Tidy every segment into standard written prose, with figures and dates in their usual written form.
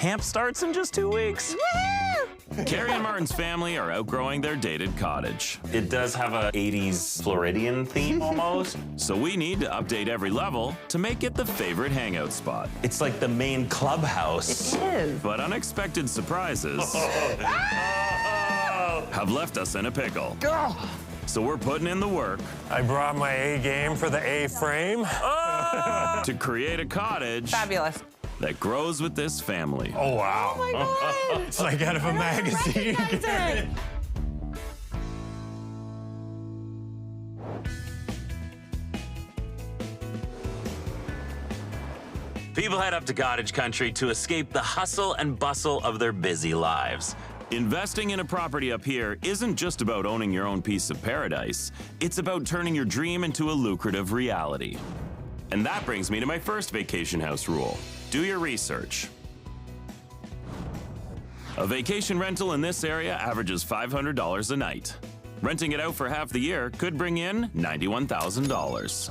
Camp starts in just 2 weeks. Carrie and Martin's family are outgrowing their dated cottage. It does have a 80s Floridian theme almost. So we need to update every level to make it the favorite hangout spot. It's like the main clubhouse. It is. But unexpected surprises have left us in a pickle. So we're putting in the work. I brought my A game for the A frame. To create a cottage. Fabulous. That grows with this family. Oh, wow. Oh my God. It's like out of a magazine. People head up to cottage country to escape the hustle and bustle of their busy lives. Investing in a property up here isn't just about owning your own piece of paradise. It's about turning your dream into a lucrative reality. And that brings me to my first vacation house rule. Do your research. A vacation rental in this area averages $500 a night. Renting it out for half the year could bring in $91,000.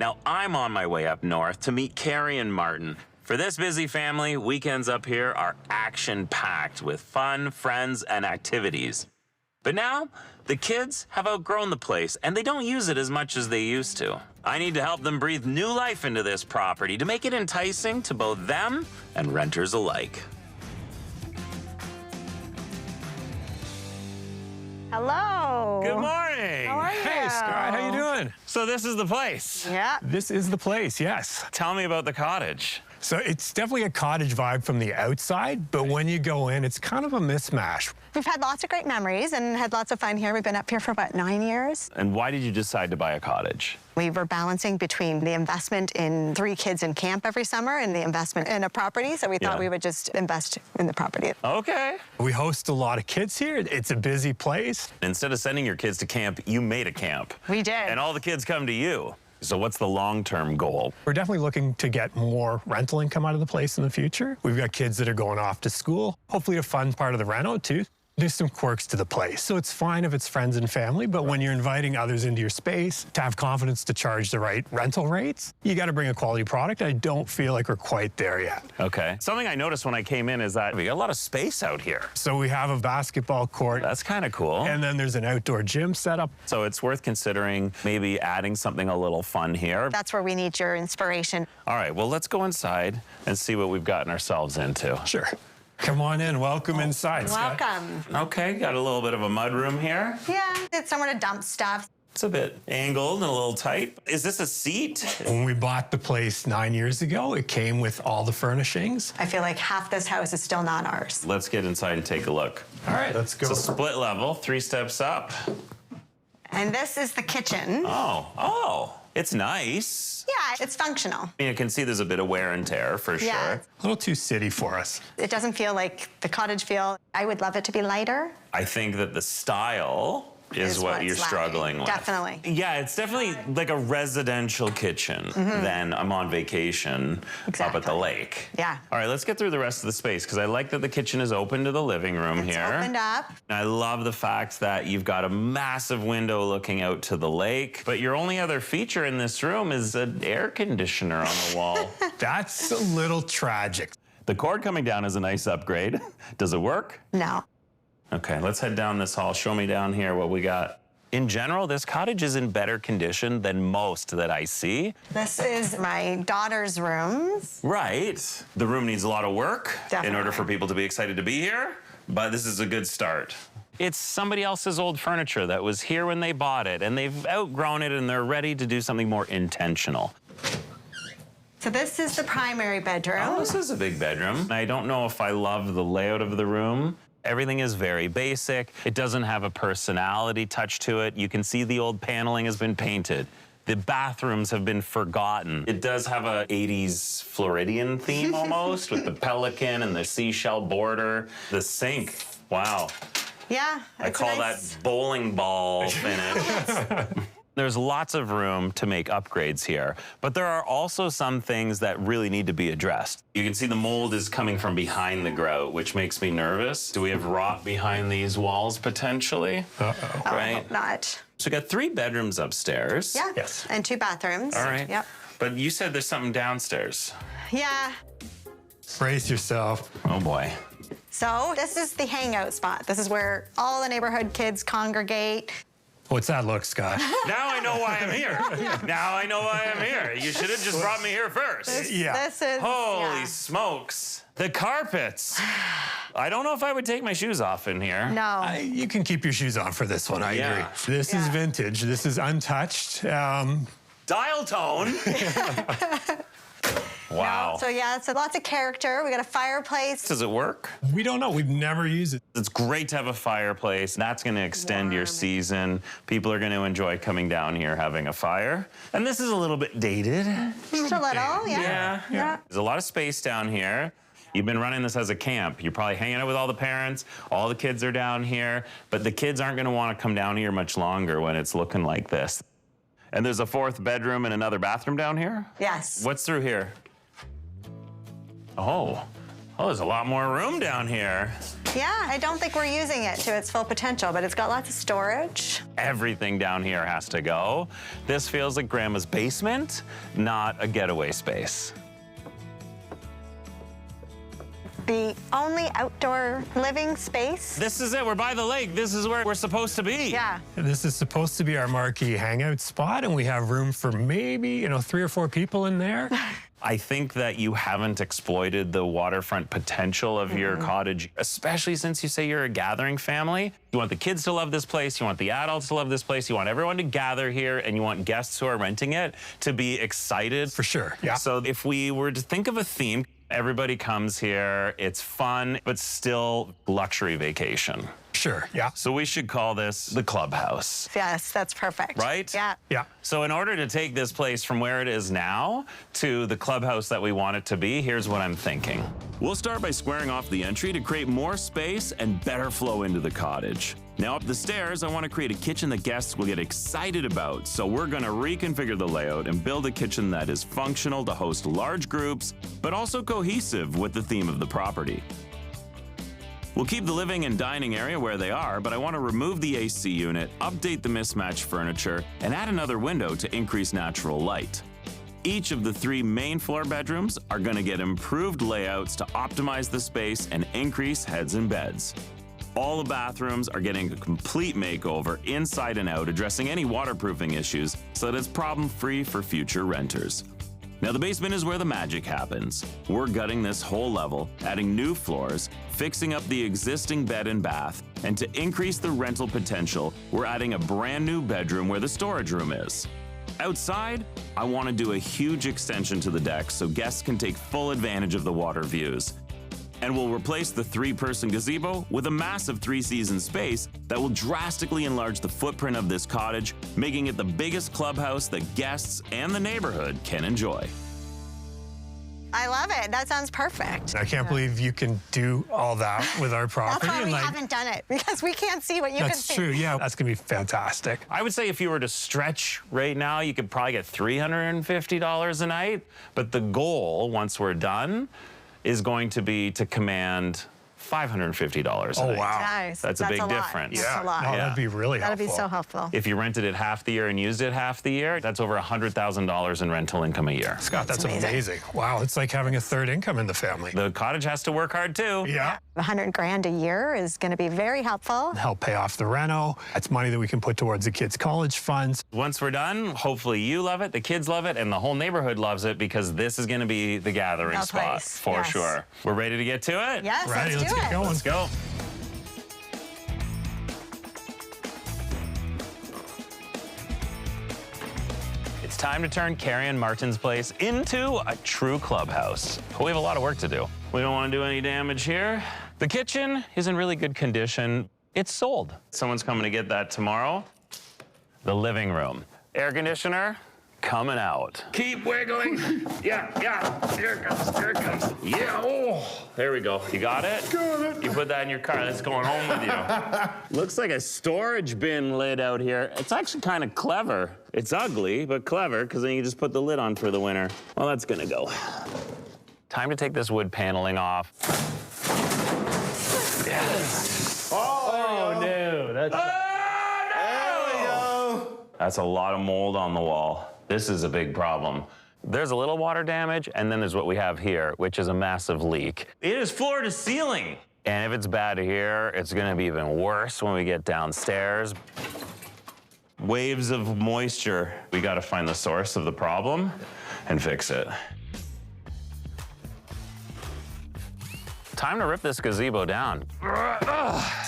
Now, I'm on my way up north to meet Carrie and Martin. For this busy family, weekends up here are action-packed with fun, friends, and activities. But now, the kids have outgrown the place, and they don't use it as much as they used to. I need to help them breathe new life into this property to make it enticing to both them and renters alike. Hello. Good morning. How are you? Hey, Scott, how you doing? So this is the place. Yeah. This is the place, yes. Tell me about the cottage. So it's definitely a cottage vibe from the outside, but when you go in, it's kind of a mismatch. We've had lots of great memories and had lots of fun here. We've been up here for about 9 years. And why did you decide to buy a cottage? We were balancing between the investment in 3 kids in camp every summer and the investment in a property, so we thought we would just invest in the property. Okay. We host a lot of kids here. It's a busy place. Instead of sending your kids to camp, you made a camp. We did. And all the kids come to you. So what's the long-term goal? We're definitely looking to get more rental income out of the place in the future. We've got kids that are going off to school. Hopefully a fun part of the reno too. There's some quirks to the place. So it's fine if it's friends and family, but when you're inviting others into your space, to have confidence to charge the right rental rates, you got to bring a quality product. I don't feel like we're quite there yet. Okay. Something I noticed when I came in is that we got a lot of space out here. So we have a basketball court. That's kind of cool. And then there's an outdoor gym set up. So it's worth considering maybe adding something a little fun here. That's where we need your inspiration. All right, well, let's go inside and see what we've gotten ourselves into. Sure. Come on in. Welcome inside, Scott. Welcome. Okay, got a little bit of a mudroom here. Yeah, it's somewhere to dump stuff. It's a bit angled and a little tight. Is this a seat? When we bought the place 9 years ago, it came with all the furnishings. I feel like half this house is still not ours. Let's get inside and take a look. All right, let's go. It's a split level, 3 steps up. And this is the kitchen. Oh, it's nice. Yeah, it's functional. I mean, you can see there's a bit of wear and tear for Yeah. sure. A little too city for us. It doesn't feel like the cottage feel. I would love it to be lighter. I think that the style is what what's you're lacking. struggling with. Definitely. Yeah, it's definitely like a residential kitchen. Then I'm on vacation up at the Exactly. lake. Yeah. All right, let's get through the rest of the space because I like that the kitchen is open to the living room It's here. opened up. I love the fact that you've got a massive window looking out to the lake, but your only other feature in this room is an air conditioner on the wall. That's a little tragic. The cord coming down is a nice upgrade. Does it work? No. Okay, let's head down this hall. Show me down here what we got. In general, this cottage is in better condition than most that I see. This is my daughter's rooms. Right. The room needs a lot of work in order Definitely. for people to be excited to be here, but this is a good start. It's somebody else's old furniture that was here when they bought it, and they've outgrown it, and they're ready to do something more intentional. So this is the primary bedroom. Oh, this is a big bedroom. I don't know if I love the layout of the room. Everything is very basic. It doesn't have a personality touch to it. You can see the old paneling has been painted. The bathrooms have been forgotten. It does have a 80s Floridian theme almost with the pelican and the seashell border. The sink, wow. Yeah. I it's call nice. that bowling ball finish. There's lots of room to make upgrades here, but there are also some things that really need to be addressed. You can see the mold is coming from behind the grout, which makes me nervous. Do we have rot behind these walls potentially? Uh-oh. Right? Not. So we got 3 bedrooms upstairs. Yeah. Yes. And 2 bathrooms. All right. Yep. But you said there's something downstairs. Yeah. Brace yourself. Oh boy. So this is the hangout spot. This is where all the neighborhood kids congregate. What's that look, Scott? Now I know why I'm here. Now I know why I'm here. You should have just brought me here first. This is... Holy smokes. The carpets. I don't know if I would take my shoes off in here. No. You can keep your shoes on for this one, I agree. This is vintage. This is untouched. Dial tone. Wow. So yeah, it's lots of character. We got a fireplace. Does it work? We don't know. We've never used it. It's great to have a fireplace. That's going to extend your season. People are going to enjoy coming down here having a fire. And this is a little bit dated. Just a little, yeah. There's a lot of space down here. You've been running this as a camp. You're probably hanging out with all the parents. All the kids are down here. But the kids aren't going to want to come down here much longer when it's looking like this. And there's a 4th bedroom and another bathroom down here? Yes. What's through here? Oh, there's a lot more room down here. Yeah, I don't think we're using it to its full potential, but it's got lots of storage. Everything down here has to go. This feels like Grandma's basement, not a getaway space. The only outdoor living space. This is it. We're by the lake. This is where we're supposed to be. Yeah. This is supposed to be our marquee hangout spot, and we have room for maybe, 3 or 4 people in there. I think that you haven't exploited the waterfront potential of your cottage, especially since you say you're a gathering family. You want the kids to love this place, you want the adults to love this place, you want everyone to gather here, and you want guests who are renting it to be excited. For sure, yeah. So if we were to think of a theme, everybody comes here, it's fun, but still luxury vacation. Sure, yeah. So we should call this the clubhouse. Yes, that's perfect. Right? Yeah. Yeah. So in order to take this place from where it is now to the clubhouse that we want it to be, here's what I'm thinking. We'll start by squaring off the entry to create more space and better flow into the cottage. Now up the stairs, I want to create a kitchen that guests will get excited about, so we're going to reconfigure the layout and build a kitchen that is functional to host large groups, but also cohesive with the theme of the property. We'll keep the living and dining area where they are, but I want to remove the AC unit, update the mismatched furniture, and add another window to increase natural light. Each of the 3 main floor bedrooms are going to get improved layouts to optimize the space and increase heads and beds. All the bathrooms are getting a complete makeover inside and out, addressing any waterproofing issues so that it's problem-free for future renters. Now the basement is where the magic happens. We're gutting this whole level, adding new floors, fixing up the existing bed and bath, and to increase the rental potential, we're adding a brand new bedroom where the storage room is. Outside, I want to do a huge extension to the deck so guests can take full advantage of the water views. And we'll replace the 3-person gazebo with a massive 3-season space that will drastically enlarge the footprint of this cottage, making it the biggest clubhouse that guests and the neighborhood can enjoy. I love it. That sounds perfect. I can't believe you can do all that with our property. That's why we haven't done it, because we can't see what you can see. That's true, yeah. That's going to be fantastic. I would say if you were to stretch right now, you could probably get $350 a night. But the goal, once we're done, is going to be to command $550 a night. Oh, wow. Nice. That's a big difference. That's a lot. No, that'd be really helpful. That'd be so helpful. If you rented it half the year and used it half the year, that's over $100,000 in rental income a year. Scott, that's amazing. Wow, it's like having a 3rd income in the family. The cottage has to work hard too. Yeah. $100,000 a year is going to be very helpful. Help pay off the reno. That's money that we can put towards the kids' college funds. Once we're done, hopefully you love it, the kids love it, and the whole neighborhood loves it, because this is going to be the gathering spot for sure. We're ready to get to it? Yes, Ready, let's do get it. going. Let's go. It's time to turn Carrie and Martin's place into a true clubhouse. But we have a lot of work to do. We don't want to do any damage here. The kitchen is in really good condition. It's sold. Someone's coming to get that tomorrow. The living room. Air conditioner coming out. Keep wiggling. Yeah. Here it comes. Yeah. Oh, there we go. You got it? Got it. You put that in your car. That's going home with you. Looks like a storage bin lid out here. It's actually kind of clever. It's ugly, but clever, because then you just put the lid on for the winter. Well, that's gonna go. Time to take this wood paneling off. Yes. Oh, no. That's... There we go. That's a lot of mold on the wall. This is a big problem. There's a little water damage, and then there's what we have here, which is a massive leak. It is floor to ceiling. And if it's bad here, it's gonna be even worse when we get downstairs. Waves of moisture. We gotta find the source of the problem and fix it. Time to rip this gazebo down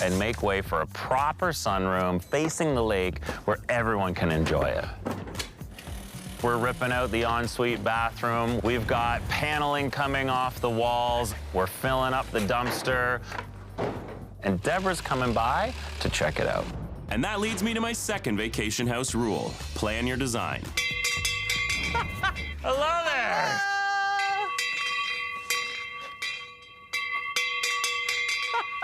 and make way for a proper sunroom facing the lake where everyone can enjoy it. We're ripping out the ensuite bathroom. We've got paneling coming off the walls. We're filling up the dumpster. And Deborah's coming by to check it out. And that leads me to my second vacation house rule. Plan your design. Hello there.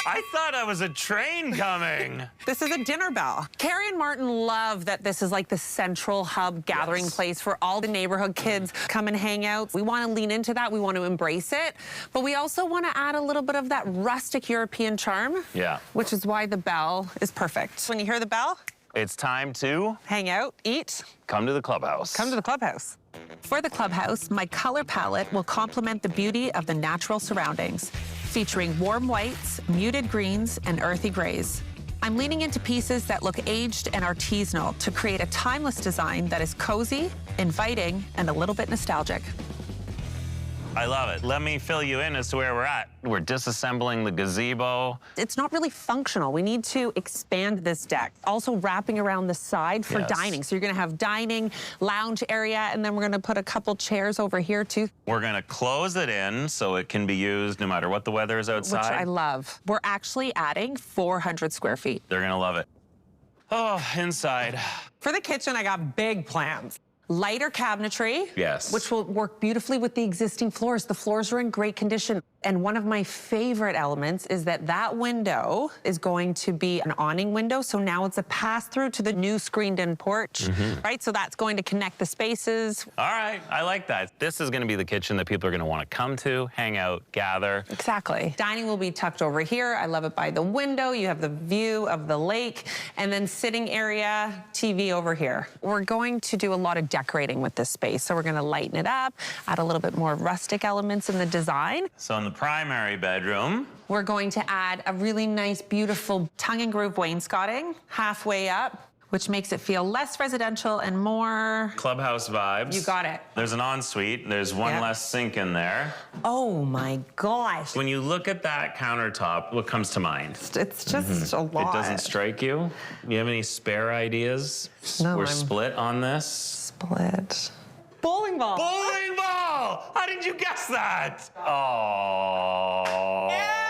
I thought I was a train coming. This is a dinner bell. Carrie and Martin love that this is like the central hub gathering place for all the neighborhood kids come and hang out. We want to lean into that. We want to embrace it. But we also want to add a little bit of that rustic European charm. Yeah. Which is why the bell is perfect. When you hear the bell, it's time to hang out, eat. Come to the clubhouse. Come to the clubhouse. For the clubhouse, my color palette will complement the beauty of the natural surroundings, featuring warm whites, muted greens, and earthy grays. I'm leaning into pieces that look aged and artisanal to create a timeless design that is cozy, inviting, and a little bit nostalgic. I love it. Let me fill you in as to where we're at. We're disassembling the gazebo. It's not really functional. We need to expand this deck. Also wrapping around the side for dining. So you're gonna have dining, lounge area, and then we're gonna put a couple chairs over here too. We're gonna close it in so it can be used no matter what the weather is outside. Which I love. We're actually adding 400 square feet. They're gonna love it. Oh, inside. For the kitchen, I got big plans. Lighter cabinetry, yes, which will work beautifully with the existing floors. The floors are in great condition. And one of my favorite elements is that that window is going to be an awning window. So now it's a pass-through to the new screened-in porch, right? So that's going to connect the spaces. All right, I like that. This is gonna be the kitchen that people are gonna wanna come to, hang out, gather. Exactly. Dining will be tucked over here. I love it by the window. You have the view of the lake. And then sitting area, TV over here. We're going to do a lot of decorating with this space. So we're gonna lighten it up, add a little bit more rustic elements in the design. So in the primary bedroom, we're going to add a really nice, beautiful tongue and groove wainscoting halfway up, which makes it feel less residential and more clubhouse vibes. You got it. There's an ensuite. There's one less sink in there. Oh my gosh. When you look at that countertop, what comes to mind? It's just a lot. It doesn't strike you? You have any spare ideas? No, We're I'm split on this. Split. Bowling ball. Bowling ball! How did you guess that? Oh. Yeah!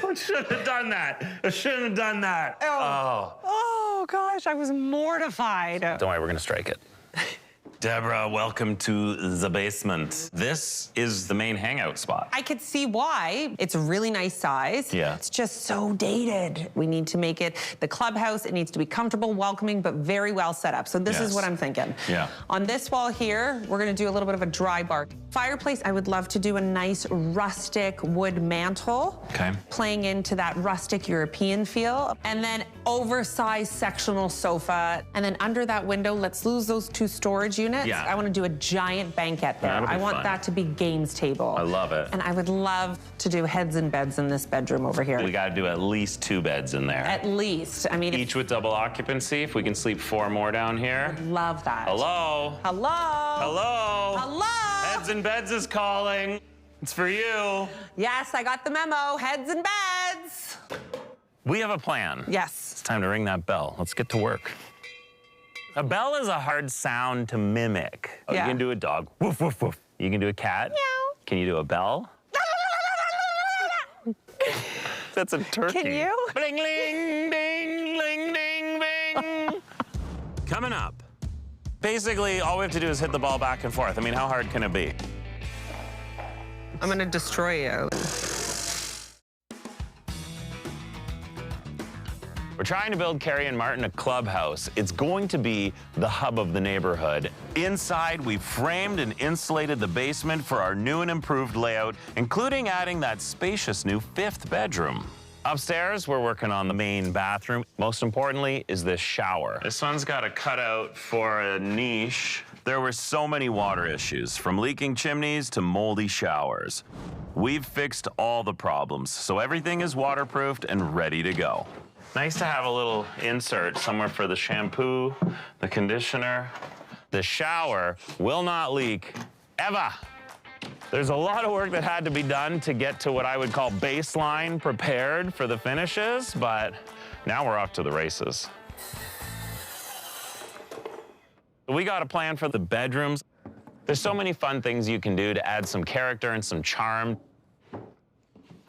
I shouldn't have done that. I shouldn't have done that. Oh gosh, I was mortified. Don't worry, we're gonna strike it. Deborah, welcome to the basement. This is the main hangout spot. I could see why. It's a really nice size. Yeah. It's just so dated. We need to make it the clubhouse. It needs to be comfortable, welcoming, but very well set up. So this is what I'm thinking. Yeah. On this wall here, we're gonna do a little bit of a dry bar. Fireplace, I would love to do a nice rustic wood mantle. Okay. Playing into that rustic European feel. And then oversized sectional sofa. And then under that window, let's lose those two storage units. Yeah. I want to do a giant banquette there. That'll be I want fun. that to be games table. I love it. And I would love to do heads and beds in this bedroom over here. We gotta do at least 2 beds in there. At least. I mean, Each with double occupancy. If we can sleep 4 more down here. love that. Hello? Hello? Hello? Hello? Heads and Beds is calling. It's for you. Yes, I got the memo. Heads and beds. We have a plan. Yes. It's time to ring that bell. Let's get to work. A bell is a hard sound to mimic. Oh, Yeah. You can do a dog. Woof, woof, woof. You can do a cat. Meow. Can you do a bell? That's a turkey. Can you? Bling, ling, ding, ling, ding, bing. Coming up. Basically, all we have to do is hit the ball back and forth. I mean, how hard can it be? I'm gonna destroy you. We're trying to build Carrie and Martin a clubhouse. It's going to be the hub of the neighborhood. Inside, we framed and insulated the basement for our new and improved layout, including adding that spacious new 5th bedroom. Upstairs, we're working on the main bathroom. Most importantly is this shower. This one's got a cutout for a niche. There were so many water issues, from leaking chimneys to moldy showers. We've fixed all the problems, so everything is waterproofed and ready to go. Nice to have a little insert somewhere for the shampoo, the conditioner. The shower will not leak, ever. There's a lot of work that had to be done to get to what I would call baseline prepared for the finishes, but now we're off to the races. We got a plan for the bedrooms. There's so many fun things you can do to add some character and some charm.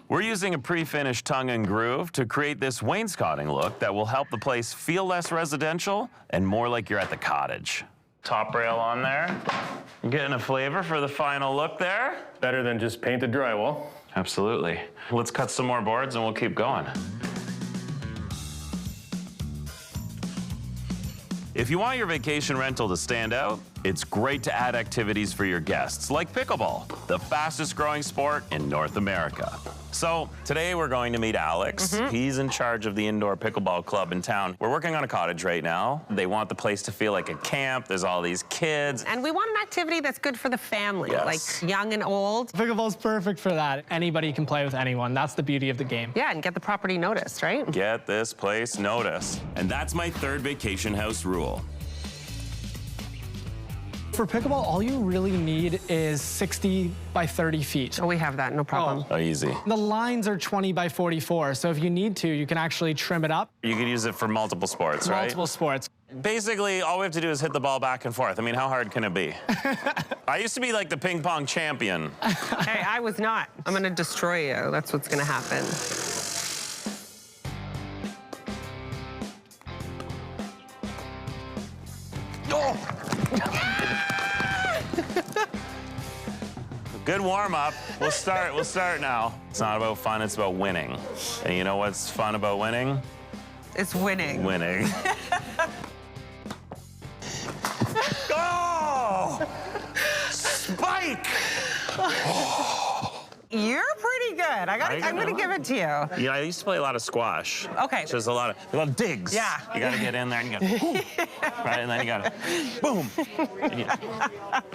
We're using a pre-finished tongue and groove to create this wainscoting look that will help the place feel less residential and more like you're at the cottage. Top rail on there. You're getting a flavor for the final look there. Better than just painted drywall. Absolutely. Let's cut some more boards and we'll keep going. If you want your vacation rental to stand out, it's great to add activities for your guests, like pickleball, the fastest growing sport in North America. So today we're going to meet Alex. He's in charge of the indoor pickleball club in town. We're working on a cottage right now. They want the place to feel like a camp. There's all these kids. And we want an activity that's good for the family, Yes. like young and old. Pickleball's perfect for that. Anybody can play with anyone. That's the beauty of the game. Yeah, and get the property noticed, right? Get this place noticed. And that's my third vacation house rule. For pickleball, all you really need is 60 by 30 feet. Oh, we have that, no problem. Oh, easy. The lines are 20 by 44, so if you need to, you can actually trim it up. You could use it for multiple sports, right? Multiple sports. Basically, all we have to do is hit the ball back and forth. I mean, how hard can it be? I used to be like the ping pong champion. Hey, I was not. I'm gonna destroy you. That's what's gonna happen. Good warm-up. We'll start now. It's not about fun, it's about winning. And you know what's fun about winning? It's winning. Winning. Go! Spike! You're pretty good. I'm gonna give it to you. Yeah, I used to play a lot of squash. Okay. So there's a lot of digs. Yeah. You gotta get in there and you gotta, boom, right, and then you gotta, boom, and you,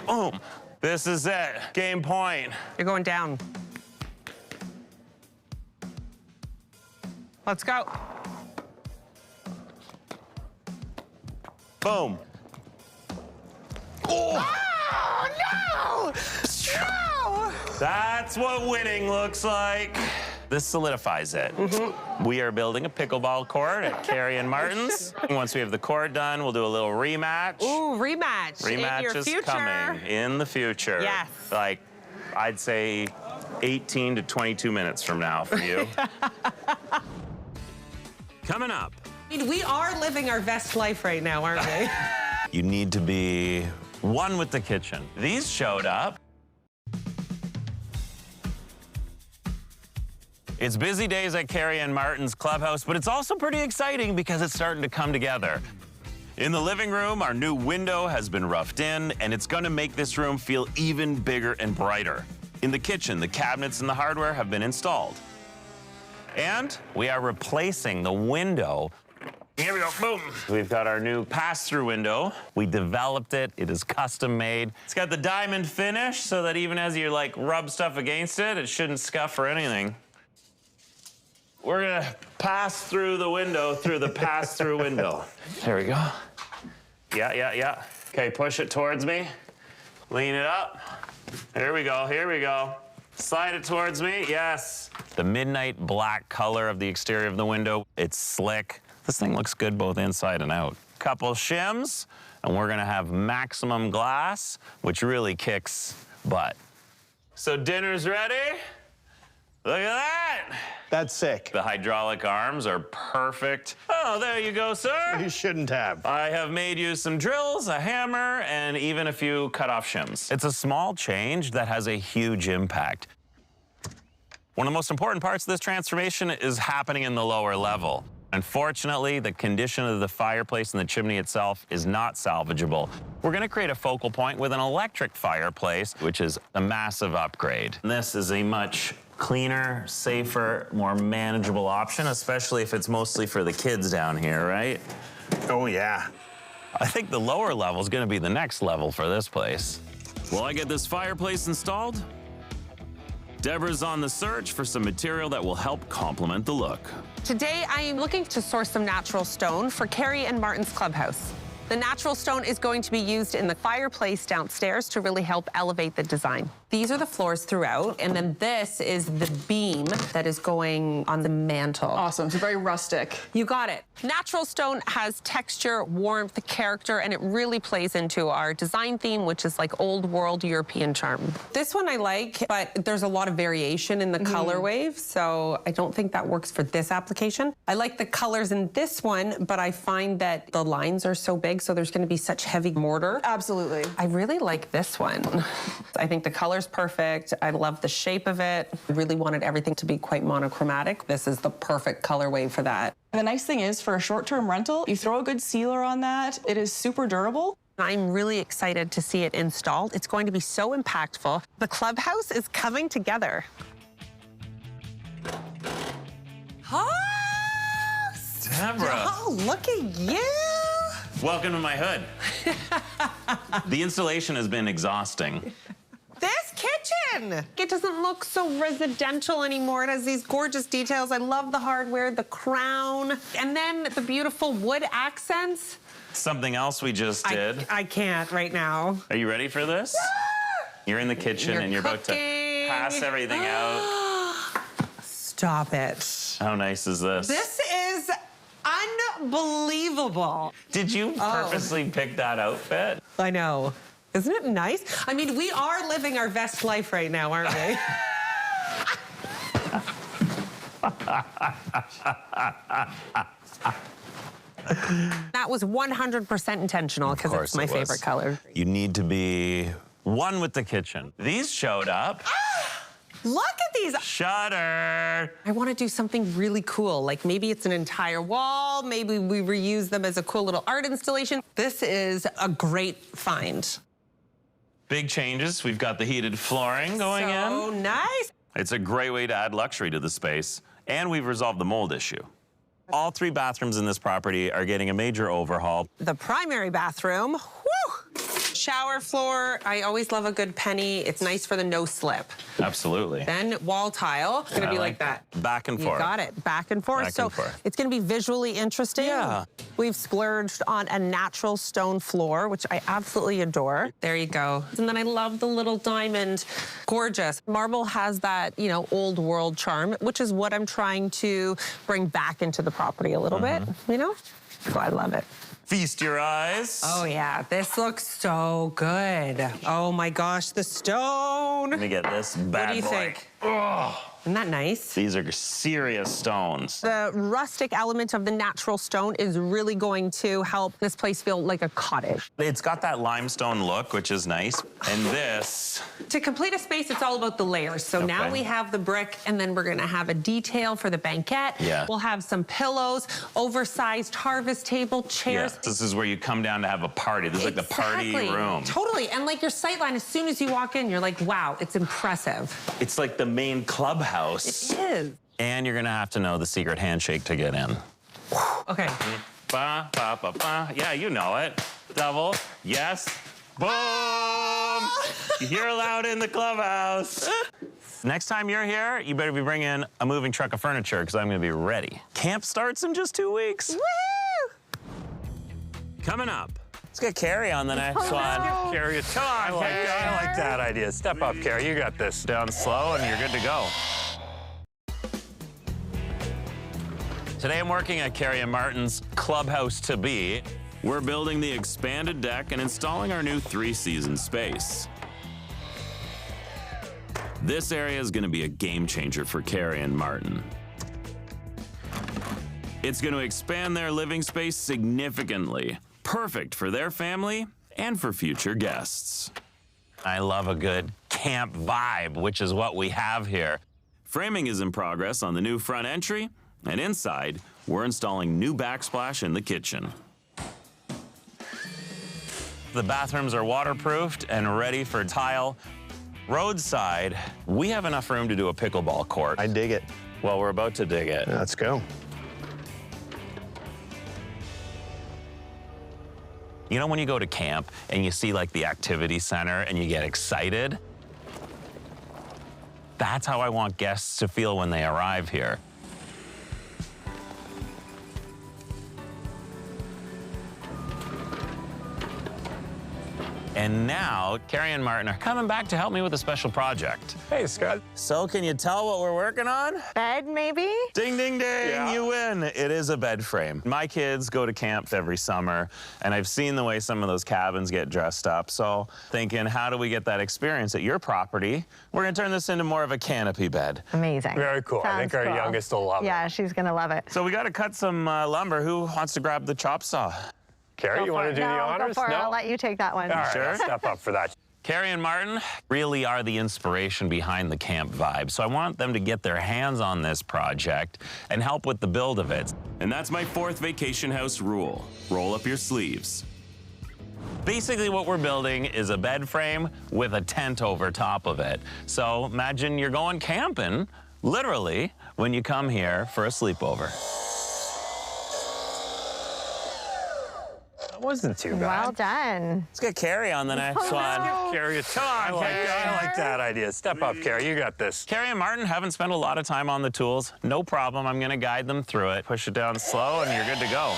boom. This is it, game point. You're going down. Let's go. Boom. Oh, no! No! That's what winning looks like. This solidifies it. We are building a pickleball court at Carrie and Martin's. Once we have the court done, we'll do a little rematch. Ooh, rematch. Rematch in your is future. coming in the future. Yes. Like, I'd say 18 to 22 minutes from now for you. Coming up. I mean, we are living our best life right now, aren't we? You need to be one with the kitchen. These showed up. It's busy days at Carrie and Martin's clubhouse, but it's also pretty exciting because it's starting to come together. In the living room, our new window has been roughed in, and it's gonna make this room feel even bigger and brighter. In the kitchen, the cabinets and the hardware have been installed. And we are replacing the window. Here we go, boom. We've got our new pass-through window. We developed it, it is custom made. It's got the diamond finish so that even as you like rub stuff against it, it shouldn't scuff or anything. We're gonna pass through the window through the pass-through window. There we go. Yeah. Okay, push it towards me. Lean it up. Here we go. Slide it towards me, yes. The midnight black color of the exterior of the window, it's slick. This thing looks good both inside and out. Couple shims, and we're gonna have maximum glass, which really kicks butt. So dinner's ready. Look at that. That's sick. The hydraulic arms are perfect. Oh, there you go, sir. You shouldn't have. I have made you some drills, a hammer, and even a few cut-off shims. It's a small change that has a huge impact. One of the most important parts of this transformation is happening in the lower level. Unfortunately, the condition of the fireplace and the chimney itself is not salvageable. We're going to create a focal point with an electric fireplace, which is a massive upgrade. This is a much cleaner, safer, more manageable option, especially if it's mostly for the kids down here, right? Oh, yeah. I think the lower level is going to be the next level for this place. Will I get this fireplace installed? Deborah's on the search for some material that will help complement the look. Today, I am looking to source some natural stone for Carrie and Martin's clubhouse. The natural stone is going to be used in the fireplace downstairs to really help elevate the design. These are the floors throughout, and then this is the beam that is going on the mantle. Awesome, so very rustic. You got it. Natural stone has texture, warmth, character, and it really plays into our design theme, which is like old world European charm. This one I like, but there's a lot of variation in the color wave, so I don't think that works for this application. I like the colors in this one, but I find that the lines are so big, so there's gonna be such heavy mortar. Absolutely. I really like this one. I think the color's perfect. I love the shape of it. I really wanted everything to be quite monochromatic. This is the perfect colorway for that. And the nice thing is, for a short-term rental, you throw a good sealer on that, it is super durable. I'm really excited to see it installed. It's going to be so impactful. The clubhouse is coming together. Deborah. Oh, look at you. Welcome to my hood. The installation has been exhausting. This kitchen! It doesn't look so residential anymore. It has these gorgeous details. I love the hardware, the crown, and then the beautiful wood accents. Something else we just did. I can't right now. Are you ready for this? You're in the kitchen and you're about to pass everything out. Stop it. How nice is this? This is unbelievable. Did you purposely pick that outfit? I know. Isn't it nice? I mean, we are living our best life right now, aren't we? That was 100% intentional because it's my favorite color. You need to be one with the kitchen. These showed up. Look at these. Shutter. I want to do something really cool. Like maybe it's an entire wall. Maybe we reuse them as a cool little art installation. This is a great find. Big changes. We've got the heated flooring going in. So nice. It's a great way to add luxury to the space. And we've resolved the mold issue. All 3 bathrooms in this property are getting a major overhaul. The primary bathroom. Woo! Shower floor. I always love a good penny. It's nice for the no slip. Absolutely. Then wall tile. It's gonna be like that. Back and forth. You got it. Back and forth. Back and forth. It's gonna be visually interesting. Yeah. We've splurged on a natural stone floor, which I absolutely adore. There you go. And then I love the little diamond. Gorgeous. Marble has that, you know, old world charm, which is what I'm trying to bring back into the property a little bit, you know? So I love it. Feast your eyes. Oh yeah, this looks so good. Oh my gosh, the stone. Let me get this bad boy. What do you think? Oh, Isn't that nice? these are serious stones. The rustic element of the natural stone is really going to help this place feel like a cottage. It's got that limestone look, which is nice. And this. To complete a space, it's all about the layers. So now we have the brick, and then we're gonna have a detail for the banquette. Yeah. We'll have some pillows, oversized harvest table, chairs. Yeah, this is where you come down to have a party. This is like the party room. Totally, and like your sightline, as soon as you walk in, you're like, wow, it's impressive. It's like the main clubhouse. It is. And you're gonna have to know the secret handshake to get in. Okay. Ba, ba, ba, ba. Yeah, you know it. Double. Yes. Boom! You're allowed in the clubhouse. Next time you're here, you better be bringing a moving truck of furniture because I'm gonna be ready. Camp starts in just 2 weeks. Woo! Coming up. Let's get Carrie on the next one. Carrie, come on, Carrie. I like that idea. Step up, Carrie. You got this. Down slow and you're good to go. Today I'm working at Carrie and Martin's clubhouse to be. We're building the expanded deck and installing our new 3-season space. This area is going to be a game changer for Carrie and Martin. It's going to expand their living space significantly, perfect for their family and for future guests. I love a good camp vibe, which is what we have here. Framing is in progress on the new front entry, and inside, we're installing new backsplash in the kitchen. The bathrooms are waterproofed and ready for tile. Roadside, we have enough room to do a pickleball court. I dig it. Well, we're about to dig it. Let's go. You know when you go to camp and you see like the activity center and you get excited? That's how I want guests to feel when they arrive here. And now, Carrie and Martin are coming back to help me with a special project. Hey, Scott. So can you tell what we're working on? Bed, maybe? Ding, ding, ding, Yeah. you win. It is a bed frame. My kids go to camp every summer, and I've seen the way some of those cabins get dressed up. So thinking, how do we get that experience at your property? We're gonna turn this into more of a canopy bed. Amazing. Very cool. I think Sounds our cool. youngest will love it. Yeah, she's going to love it. So we gotta cut some lumber. Who wants to grab the chop saw? Carrie, you want to do the honors? Go for it. I'll let you take that one. All right, Sure. I'll step up for that. Carrie and Martin really are the inspiration behind the camp vibe, so I want them to get their hands on this project and help with the build of it. And that's my fourth vacation house rule. Roll up your sleeves. Basically what we're building is a bed frame with a tent over top of it. So imagine you're going camping, literally, when you come here for a sleepover. That wasn't too bad. Well done. Let's get Carrie on the next one. Carrie, come on, I like that idea. Step up, Carrie. You got this. Carrie and Martin haven't spent a lot of time on the tools. No problem. I'm going to guide them through it. Push it down slow, and you're good to go.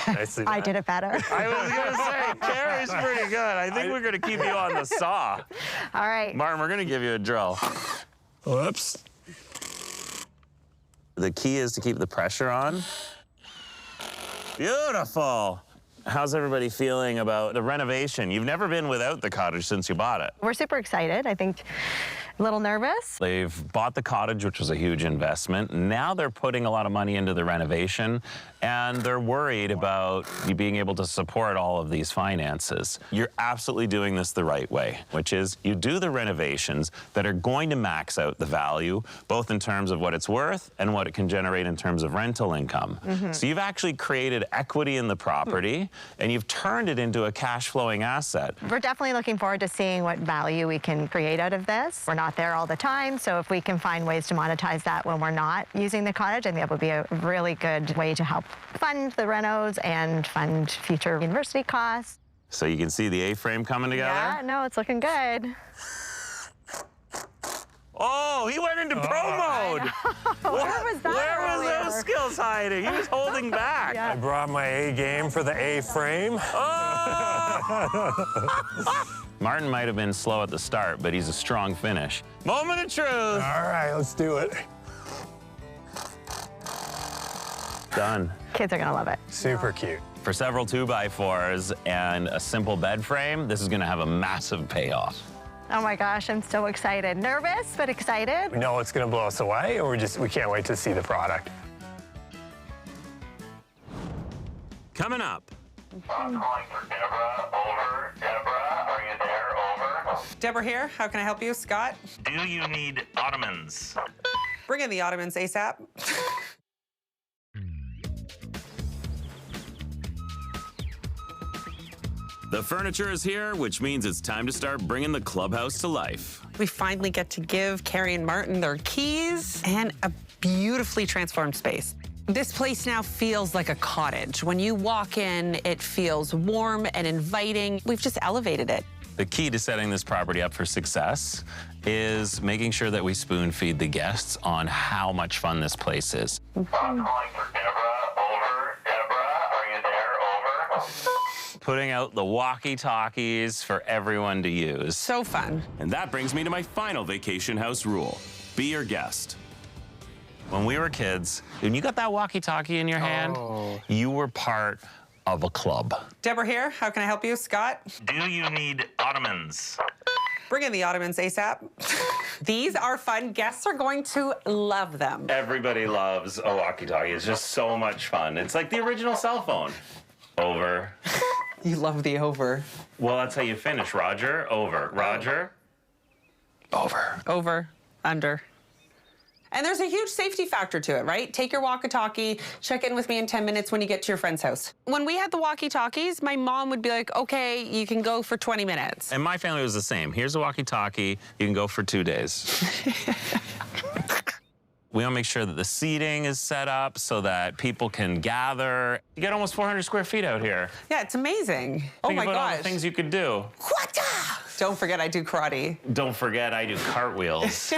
Nicely I done. did it better. I was going to say, Carrie's pretty good. I think we're going to keep you on the saw. All right. Martin, we're going to give you a drill. Whoops. The key is to keep the pressure on. Beautiful. How's everybody feeling about the renovation? You've never been without the cottage since you bought it. We're super excited. I think a little nervous. They've bought the cottage, which was a huge investment. Now they're putting a lot of money into the renovation, and they're worried about you being able to support all of these finances. You're absolutely doing this the right way, which is you do the renovations that are going to max out the value, both in terms of what it's worth and what it can generate in terms of rental income. So you've actually created equity in the property, and you've turned it into a cash flowing asset. We're definitely looking forward to seeing what value we can create out of this. We're not there all the time, so if we can find ways to monetize that when we're not using the cottage, I think that would be a really good way to help fund the renos and fund future university costs. So you can see the A-frame coming together. Yeah, no, it's looking good. Oh, he went into pro mode. Where was that Where was earlier? those skills hiding? He was holding back. Yeah. I brought my A game for the A frame. Oh! Martin might have been slow at the start, but he's a strong finish. Moment of truth. All right, let's do it. Done. Kids are gonna love it. Super cute. For several 2x4s and a simple bed frame, this is gonna have a massive payoff. Oh my gosh, I'm so excited. Nervous, but excited. We know it's going to blow us away, or we can't wait to see the product. Coming up. I'm calling for Deborah. Over. Deborah, are you there? Over. Deborah here. How can I help you, Scott? Do you need ottomans? Bring in the ottomans ASAP. The furniture is here, which means it's time to start bringing the clubhouse to life. We finally get to give Carrie and Martin their keys and a beautifully transformed space. This place now feels like a cottage. When you walk in, it feels warm and inviting. We've just elevated it. The key to setting this property up for success is making sure that we spoon feed the guests on how much fun this place is. I'm calling for Deborah. Over. Deborah, are you there? Over. Putting out the walkie-talkies for everyone to use. So fun. And that brings me to my final vacation house rule. Be your guest. When we were kids, when you got that walkie-talkie in your hand, you were part of a club. Deborah here. How can I help you, Scott? Do you need ottomans? Bring in the ottomans ASAP. These are fun. Guests are going to love them. Everybody loves a walkie-talkie. It's just so much fun. It's like the original cell phone. Over. You love the over. Well, that's how you finish. Roger, over. Roger. Over, under. And there's a huge safety factor to it, right? Take your walkie-talkie, check in with me in 10 minutes when you get to your friend's house. When we had the walkie-talkies, my mom would be like, okay, you can go for 20 minutes. And my family was the same. Here's a walkie-talkie. You can go for 2 days. We want to make sure that the seating is set up so that people can gather. You get almost 400 square feet out here. Yeah, it's amazing. Oh Think my about all gosh. the things you could do. Don't forget I do karate. Don't forget I do cartwheels.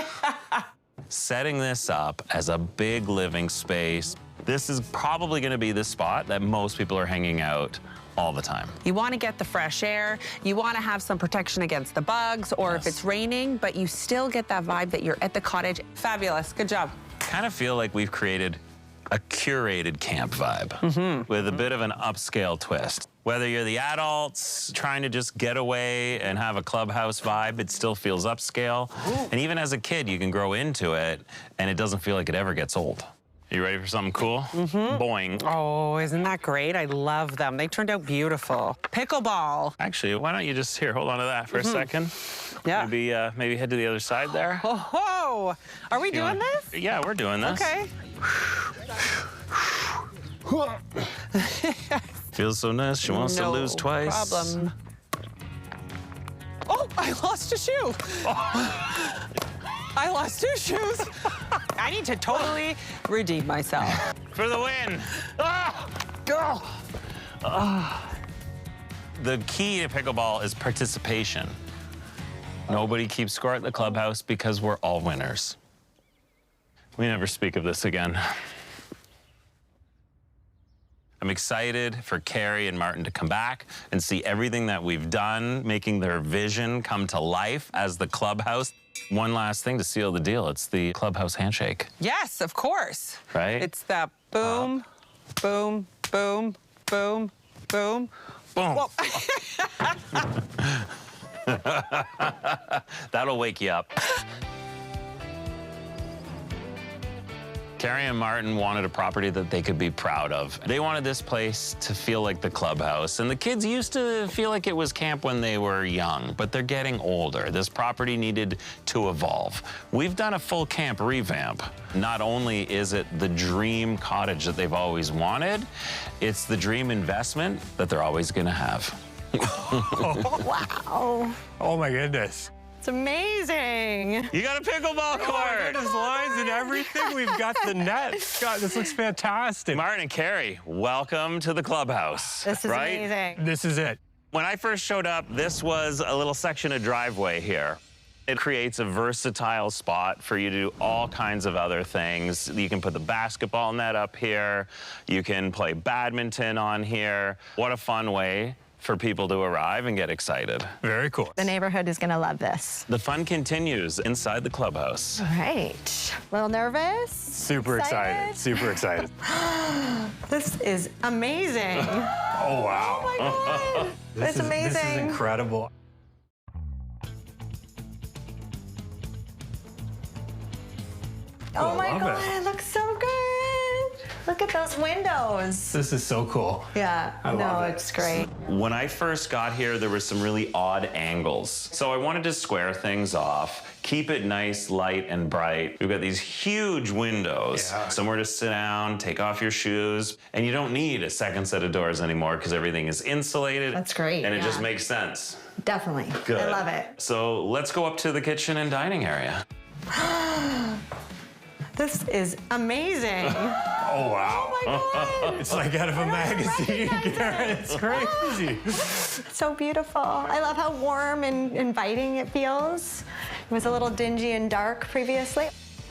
Setting this up as a big living space, this is probably going to be the spot that most people are hanging out all the time. You want to get the fresh air, you want to have some protection against the bugs, or if it's raining, but you still get that vibe that you're at the cottage. Fabulous, good job. Kind of feel like we've created a curated camp vibe with a bit of an upscale twist. Whether you're the adults trying to just get away and have a clubhouse vibe, it still feels upscale. And even as a kid, you can grow into it and it doesn't feel like it ever gets old. You ready for something cool? Boing. Oh, isn't that great? I love them. They turned out beautiful. Pickleball. Actually, why don't you just, here, hold on to that for a second. Yeah. Maybe head to the other side there. Oh, are we doing this? Yeah, we're doing this. Okay. Feels so nice. She wants to lose twice. Problem. Oh, I lost a shoe. I lost 2 shoes. I need to totally redeem myself. For the win. Go. The key to pickleball is participation. Nobody keeps score at the clubhouse because we're all winners. We never speak of this again. I'm excited for Carrie and Martin to come back and see everything that we've done, making their vision come to life as the clubhouse. One last thing to seal the deal, it's the clubhouse handshake. Yes, of course. Right? It's the boom, boom, boom, boom, boom. Boom. Whoa. That'll wake you up. Carrie and Martin wanted a property that they could be proud of. They wanted this place to feel like the clubhouse. And the kids used to feel like it was camp when they were young, but they're getting older. This property needed to evolve. We've done a full camp revamp. Not only is it the dream cottage that they've always wanted, it's the dream investment that they're always gonna have. Wow. Oh my goodness. It's amazing. You got a pickleball court. There's lines and everything. We've got the net. God, this looks fantastic. Martin and Carrie, welcome to the clubhouse. This is right? amazing. This is it. When I first showed up, this was a little section of driveway here. It creates a versatile spot for you to do all kinds of other things. You can put the basketball net up here. You can play badminton on here. What a fun way for people to arrive and get excited. Very cool. The neighborhood is going to love this. The fun continues inside the clubhouse. All right. A little nervous? Super excited. Super excited. This is amazing. Oh, wow. Oh, my God. It's amazing. This is incredible. Oh, my love God. it. It looks so good. Look at those windows. This is so cool. Yeah. I love it. It's great. When I first got here, there were some really odd angles. So I wanted to square things off, keep it nice, light, and bright. We've got these huge windows, somewhere to sit down, take off your shoes, and you don't need a second set of doors anymore because everything is insulated. That's great, And it just yeah. makes sense. Definitely. Good. I love it. So let's go up to the kitchen and dining area. This is amazing. Oh, wow. Oh, my God. It's like out of a magazine. recognize it. It's crazy. So beautiful. I love how warm and inviting it feels. It was a little dingy and dark previously.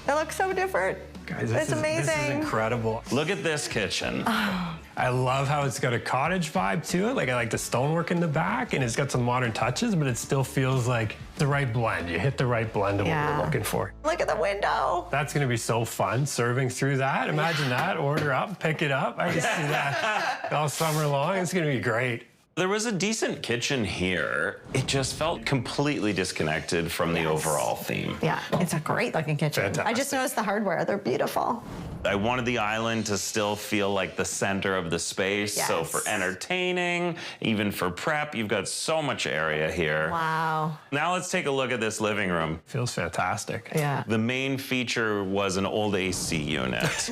It looks so different. Guys, It's amazing. This is incredible. Look at this kitchen. I love how it's got a cottage vibe to it. Like, I like the stonework in the back, and it's got some modern touches, but it still feels like the right blend. You hit the right blend of what Yeah. you're looking for. Look at the window. That's gonna be so fun, serving through that. Imagine that, order up, pick it up. I can see that all summer long. It's gonna be great. There was a decent kitchen here. It just felt completely disconnected from the overall theme. Yeah, it's a great looking kitchen. Fantastic. I just noticed the hardware. They're beautiful. I wanted the island to still feel like the center of the space. So Yes. for entertaining, even for prep, you've got so much area here. Wow. Now let's take a look at this living room. Feels fantastic. Yeah. The main feature was an old AC unit.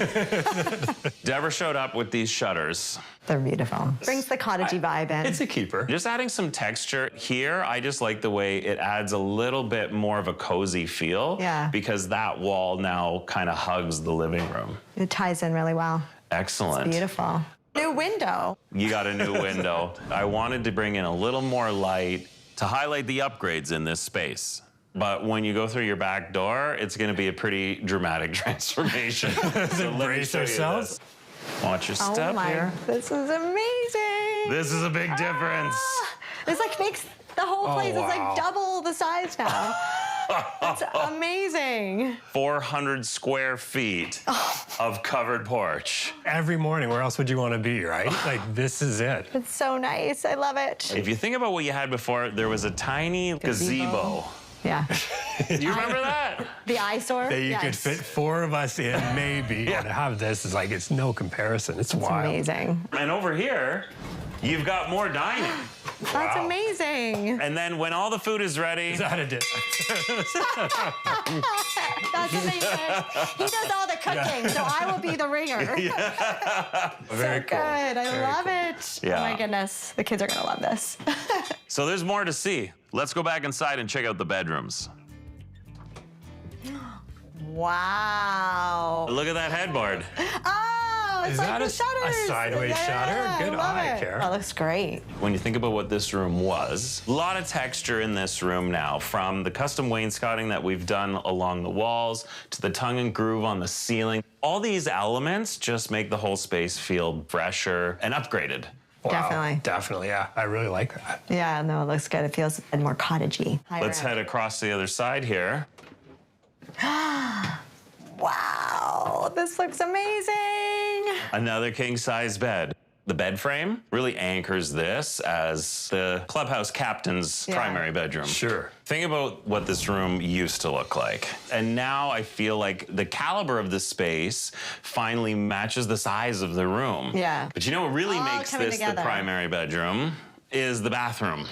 Deborah showed up with these shutters. They're beautiful. Brings the cottagey vibe in. It's a keeper. Just adding some texture here, I just like the way it adds a little bit more of a cozy feel. Yeah. Because that wall now kind of hugs the living room. It ties in really well. Excellent. Beautiful. New window. You got a new window. I wanted to bring in a little more light to highlight the upgrades in this space. But when you go through your back door, it's going to be a pretty dramatic transformation. So let me Brace show you ourselves. this. Watch your step Oh my, here. this is amazing. This is a big difference. This like makes the whole place is wow. like double the size now. That's amazing. 400 square feet of covered porch. Every morning, where else would you want to be, right? Like, this is it. It's so nice. I love it. If you think about what you had before, there was a tiny gazebo. Yeah. Do you remember that? The eyesore. That you yes. could fit 4 of us in, maybe. And to have this is like, it's no comparison. It's wild. Amazing. And over here, you've got more dining. That's amazing. And then when all the food is ready, Is that a dip? That's amazing. He does all the cooking, so I will be the ringer. Very So cool. good. I Very love cool. it. Yeah. Oh my goodness. The kids are gonna love this. so there's more to see. Let's go back inside and check out the bedrooms. Wow. Look at that headboard. Oh, it's Is like that the a shutters. sideways Yeah, shutter? Good I love eye, it. Kara. That looks great. When you think about what this room was, a lot of texture in this room now, from the custom wainscoting that we've done along the walls to the tongue and groove on the ceiling. All these elements just make the whole space feel fresher and upgraded. Wow. Definitely. Definitely, yeah. I really like that. Yeah, no, it looks good. It feels more cottagey. Let's head across to the other side here. Wow, this looks amazing. Another king-size bed. The bed frame really anchors this as the clubhouse captain's primary bedroom. Sure. Think about what this room used to look like. And now I feel like the caliber of the space finally matches the size of the room. Yeah. But you know what really All makes coming this together. the primary bedroom is the bathroom.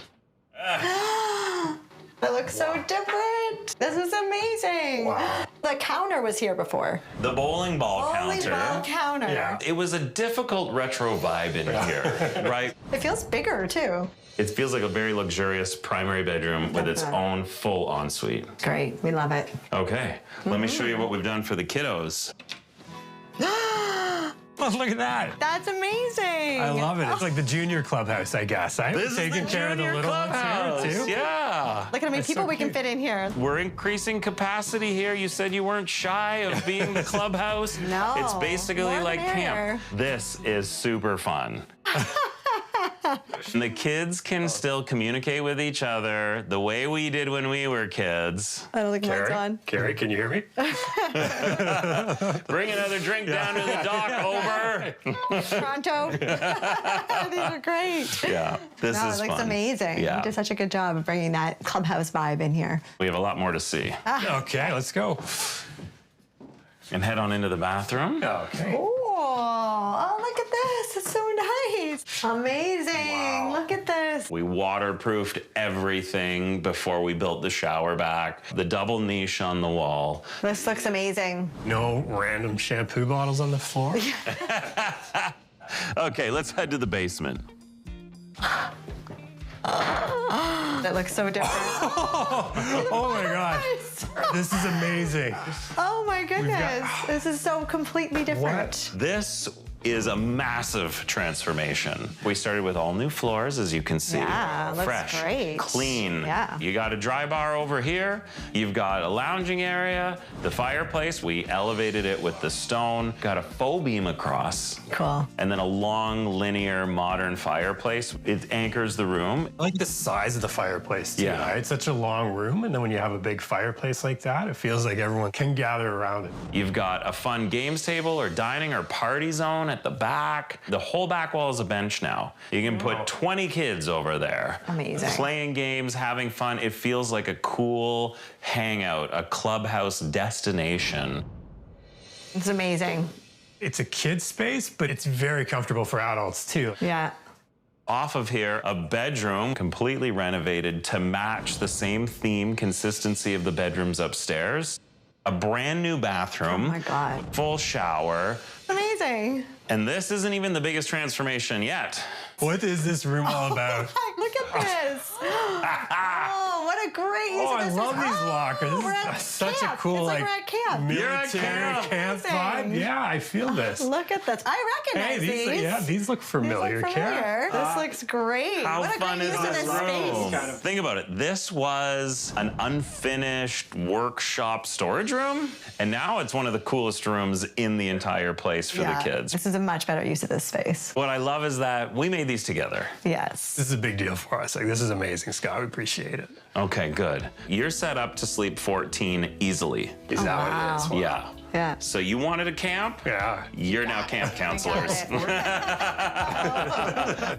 It looks so different. This is amazing. Wow. The counter was here before. The bowling ball Bowling counter. ball counter. Yeah. It was a difficult retro vibe in here, right? It feels bigger too. It feels like a very luxurious primary bedroom with its own full ensuite. Great, we love it. Okay, let me show you what we've done for the kiddos. Oh, look at that. That's amazing. I love it. It's like the junior clubhouse, I guess. I'm This taking is the care of the junior little clubhouse. ones here, too. Yeah. Look at how many That's people so we can cute. fit in here. We're increasing capacity here. You said you weren't shy of being the clubhouse. No, It's basically more the like camp. merrier. This is super fun. And the kids can still communicate with each other the way we did when we were kids. I don't think mine's on. Carrie, can you hear me? Bring another drink down to the dock, over. Toronto. These are great. Yeah, this No, is it looks fun. amazing. Yeah. You did such a good job of bringing that clubhouse vibe in here. We have a lot more to see. Okay, let's go. And head on into the bathroom. Okay. Oh, look at this. It's so nice. Amazing. Look at this. We waterproofed everything before we built the shower back. The double niche on the wall. This looks amazing. No random shampoo bottles on the floor. Okay, let's head to the basement. That looks so different. Oh my gosh. This is amazing. Oh my goodness. This is so completely different. This is a massive transformation. We started with all new floors, as you can see. Yeah, looks fresh, great. clean. Yeah. You got a dry bar over here. You've got a lounging area. The fireplace, we elevated it with the stone. Got a faux beam across. Cool. And then a long, linear, modern fireplace. It anchors the room. I like the size of the fireplace, too. Yeah. Right? It's such a long room, and then when you have a big fireplace like that, it feels like everyone can gather around it. You've got a fun games table or dining or party zone at the back. The whole back wall is a bench now. You can put 20 kids over there. Amazing. Playing games, having fun. It feels like a cool hangout, a clubhouse destination. It's amazing. It's a kid's space, but it's very comfortable for adults too. Yeah. Off of here, a bedroom completely renovated to match the same theme consistency of the bedrooms upstairs. A brand new bathroom. Oh my God. Full shower. Amazing. And this isn't even the biggest transformation yet. What is this room all about? Look at this. Oh, what a great use Oh, of I this. love these lockers. We're This at is such camp. a cool, it's like, we're at camp. military camp vibe. Amazing. Yeah, I feel this. Look at this. I recognize Hey, these. these look familiar. These look familiar. This looks great. How what a fun great is use of this this room? space. Think about it. This was an unfinished workshop storage room, and now it's one of the coolest rooms in the entire place for the kids. This is a much better use of this space. What I love is that we made these together. Yes. This is a big deal for us. Like, this is amazing, Scott. We appreciate it. Okay, good. You're set up to sleep 14 easily. Is that what it is? Wow. Yeah. Yeah. So you wanted a camp? Yeah. You're now camp counselors.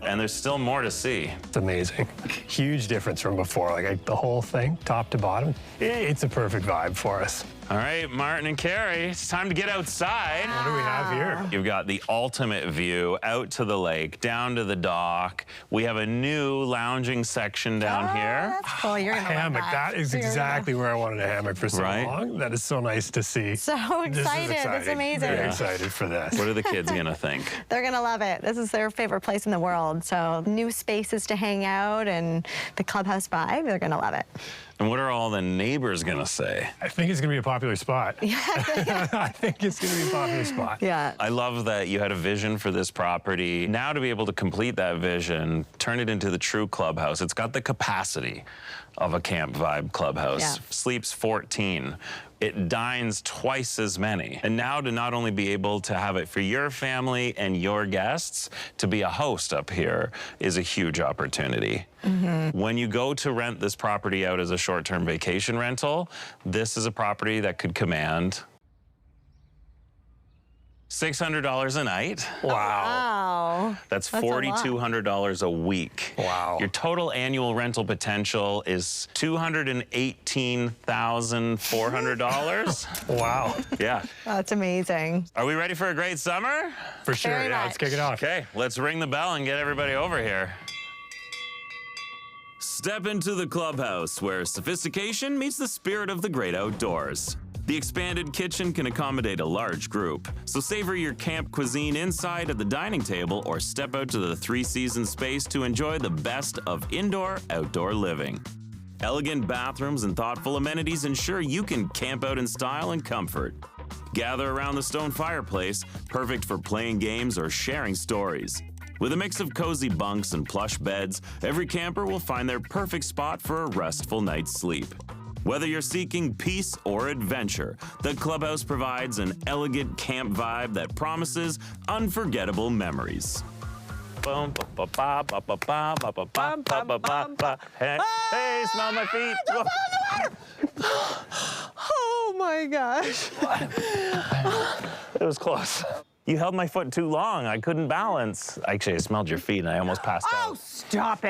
And there's still more to see. It's amazing. Huge difference from before. Like the whole thing, top to bottom. It's a perfect vibe for us. All right, Martin and Carrie, it's time to get outside. What do we have here? You've got the ultimate view out to the lake, down to the dock. We have a new lounging section down here. That's cool. You're gonna love Hammock. That is exactly where I wanted a hammock for so long. That is so nice to see. So excited. It's amazing. Very excited for this. What are the kids gonna think? They're gonna love it. This is their favorite place in the world. So new spaces to hang out and the clubhouse vibe, they're gonna love it. And what are all the neighbors gonna say? I think it's gonna be a popular spot. Yeah. I think it's gonna be a popular spot. Yeah. I love that you had a vision for this property. Now to be able to complete that vision, turn it into the true clubhouse. It's got the capacity of a camp vibe clubhouse. Yeah. Sleeps 14. It dines twice as many. And now to not only be able to have it for your family and your guests, to be a host up here is a huge opportunity. When you go to rent this property out as a short-term vacation rental, this is a property that could command $600 a night. Wow. That's a lot. $4,200 a week. Wow. Your total annual rental potential is $218,400. Wow. Yeah. That's amazing. Are we ready for a great summer? For sure. Very Yeah, let's much. kick it off. Okay, let's ring the bell and get everybody over here. Step into the clubhouse, where sophistication meets the spirit of the great outdoors. The expanded kitchen can accommodate a large group, so savor your camp cuisine inside at the dining table or step out to the three-season space to enjoy the best of indoor-outdoor living. Elegant bathrooms and thoughtful amenities ensure you can camp out in style and comfort. Gather around the stone fireplace, perfect for playing games or sharing stories. With a mix of cozy bunks and plush beds, every camper will find their perfect spot for a restful night's sleep. Whether you're seeking peace or adventure, the clubhouse provides an elegant camp vibe that promises unforgettable memories. Hey, smell my feet. Oh my gosh. It was close. You held my foot too long. I couldn't balance. Actually, I smelled your feet and I almost passed out. Stop it.